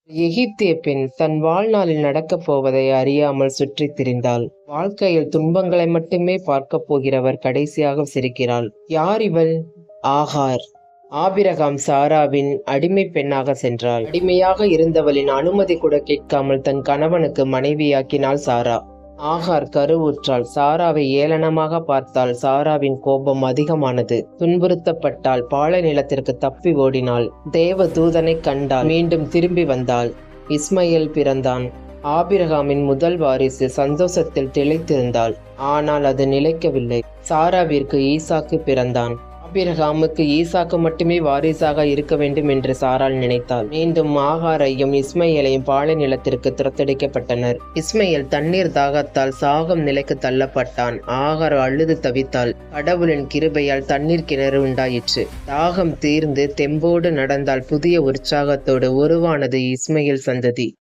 எகிப்திய பெண் தன் வாழ்நாளில் நடக்கப் போவதை அறியாமல் சுற்றித் திரிந்தாள். வாழ்க்கையில் துன்பங்களை மட்டுமே பார்க்கப் போகிறவர் கடைசியாக சிரிக்கிறாள். யார் இவள்? ஆகார். ஆபிரகாம் சாராவின் அடிமை பெண்ணாக சென்றாள். அடிமையாக இருந்தவளின் அனுமதி கூட கேட்காமல் தன் கணவனுக்கு மனைவியாக்கினாள் சாரா. ஆகார் கருவுற்றாள். சாராவை ஏளனமாக பார்த்தாள். சாராவின் கோபம் அதிகமானது. துன்புறுத்தப்பட்டாள். பாலை நிலத்திற்கு தப்பி ஓடினாள். தேவ தூதனை கண்டாள். மீண்டும் திரும்பி வந்தாள். இஸ்மயேல் பிறந்தான். ஆபிரகாமின் முதல் வாரிசு. சந்தோஷத்தில் திளைத்திருந்தாள். ஆனால் அது நிலைக்கவில்லை. சாராவிற்கு ஈசாக்கு பிறந்தான். ஆபிரகாமுக்கு ஈசாக்கு மட்டுமே வாரிசாக இருக்க வேண்டும் என்று சாராள் நினைத்தாள். மீண்டும் ஆகாரையும் இஸ்மயேலையும் பாலை நிலத்திற்கு துரத்தடிக்கப்பட்டனர். இஸ்மயேல் தண்ணீர் தாகத்தால் சாகும் நிலைக்கு தள்ளப்பட்டான். ஆகார் அழுது தவித்தாள். கடவுளின் கிருபையால் தண்ணீர் கிணறு உண்டாயிற்று. தாகம் தீர்ந்து தெம்போடு நடந்தால் புதிய உற்சாகத்தோடு உருவானது இஸ்மயேல் சந்ததி.